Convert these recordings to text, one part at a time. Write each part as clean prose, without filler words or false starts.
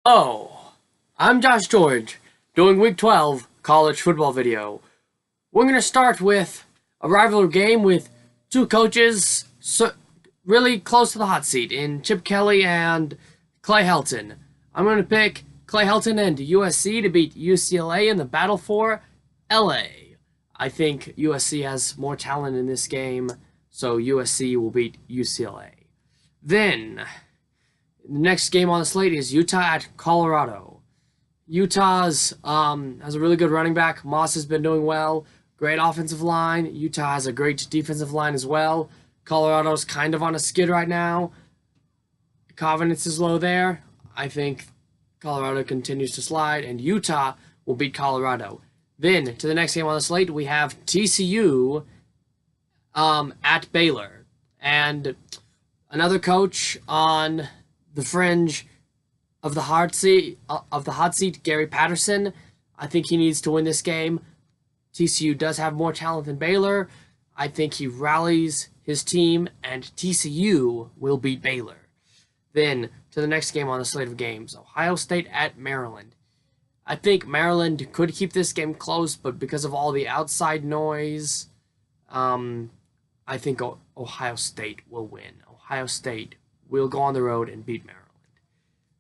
Oh, I'm Josh George, doing Week 12 college football video. We're going to start with a rivalry game with two coaches really close to the hot seat in Chip Kelly and Clay Helton. I'm going to pick Clay Helton and USC to beat UCLA in the battle for LA. I think USC has more talent in this game, so USC will beat UCLA. Then, the next game on the slate is Utah at Colorado. Utah's has a really good running back. Moss has been doing well. Great offensive line. Utah has a great defensive line as well. Colorado's kind of on a skid right now. Confidence is low there. I think Colorado continues to slide, and Utah will beat Colorado. Then, to the next game on the slate, we have TCU at Baylor. And another coach on the fringe of the hot seat, Gary Patterson. I think he needs to win this game. TCU does have more talent than Baylor. I think he rallies his team, and TCU will beat Baylor. Then, to the next game on the slate of games, Ohio State at Maryland. I think Maryland could keep this game close, but because of all the outside noise, I think Ohio State will win. Ohio State will go on the road and beat Maryland.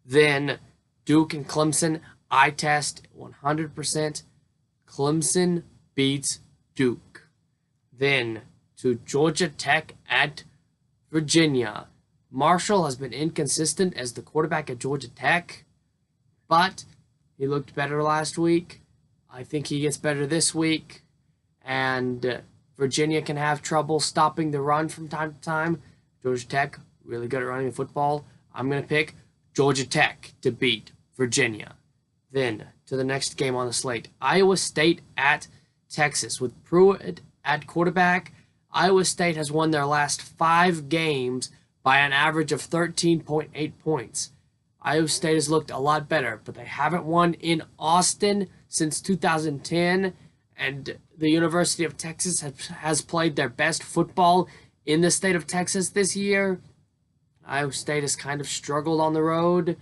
Then, Duke and Clemson, I test 100%. Clemson beats Duke. Then, to Georgia Tech at Virginia. Marshall has been inconsistent as the quarterback at Georgia Tech, but he looked better last week. I think he gets better this week, and Virginia can have trouble stopping the run from time to time. Georgia Tech, really good at running the football. I'm going to pick Georgia Tech to beat Virginia. Then, to the next game on the slate, Iowa State at Texas. With Pruitt at quarterback, Iowa State has won their last 5 games by an average of 13.8 points. Iowa State has looked a lot better, but they haven't won in Austin since 2010, and the University of Texas has played their best football in the state of Texas this year. Iowa State has kind of struggled on the road.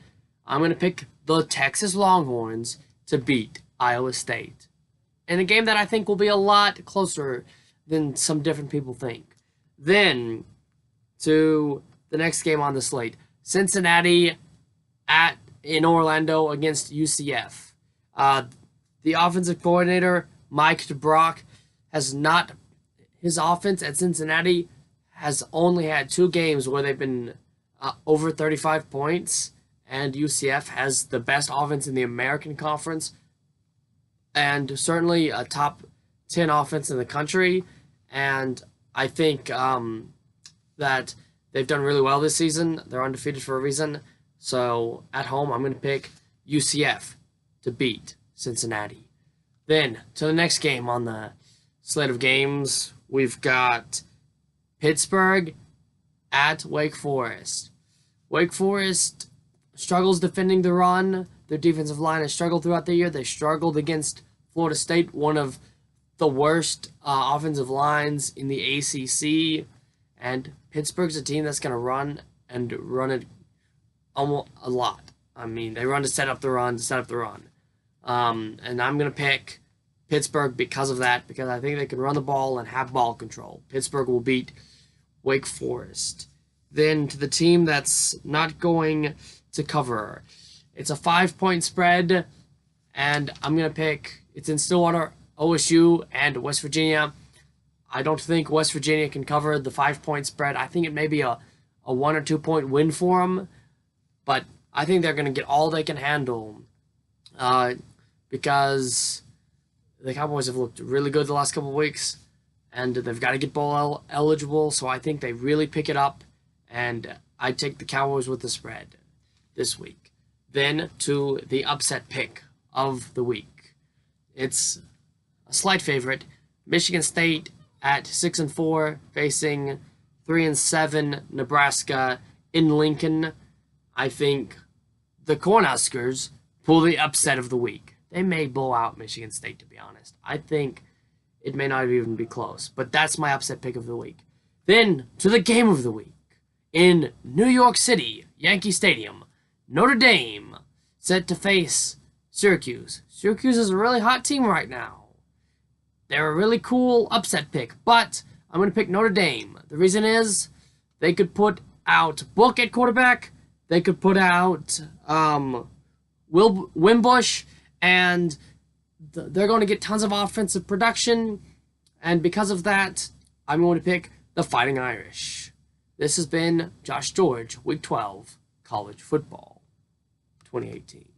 I'm going to pick the Texas Longhorns to beat Iowa State in a game that I think will be a lot closer than some different people think. Then, to the next game on the slate, Cincinnati in Orlando against UCF. The offensive coordinator, Mike DeBrock, his offense at Cincinnati has only had 2 games where they've been over 35 points, and UCF has the best offense in the American Conference and certainly a top 10 offense in the country. And I think that they've done really well this season. They're undefeated for a reason. So at home, I'm going to pick UCF to beat Cincinnati. Then to the next game on the slate of games, we've got Pittsburgh at Wake Forest. Wake Forest struggles defending the run. Their defensive line has struggled throughout the year. They struggled against Florida State, one of the worst offensive lines in the ACC. And Pittsburgh's a team that's going to run it almost a lot. I mean, they run to set up the run, and I'm going to pick Pittsburgh because of that, because I think they can run the ball and have ball control. Pittsburgh will beat Wake Forest. Then to the team that's not going to cover. It's a 5-point spread, and I'm going to pick, it's in Stillwater, OSU, and West Virginia. I don't think West Virginia can cover the 5-point spread. I think it may be a 1 or 2 point win for them, but I think they're going to get all they can handle because the Cowboys have looked really good the last couple of weeks, and they've got to get bowl eligible, so I think they really pick it up, and I take the Cowboys with the spread this week. Then to the upset pick of the week. It's a slight favorite, Michigan State at 6-4, facing 3-7 Nebraska in Lincoln. I think the Cornhuskers pull the upset of the week. They may blow out Michigan State, to be honest. I think it may not even be close, but that's my upset pick of the week. Then to the game of the week. In New York City, Yankee Stadium, Notre Dame set to face Syracuse. Syracuse is a really hot team right now. They're a really cool upset pick, but I'm going to pick Notre Dame. The reason is they could put out Book at quarterback. They could put out Wimbush, and they're going to get tons of offensive production. And because of that, I'm going to pick the Fighting Irish. This has been Josh George, Week 12, College Football 2018.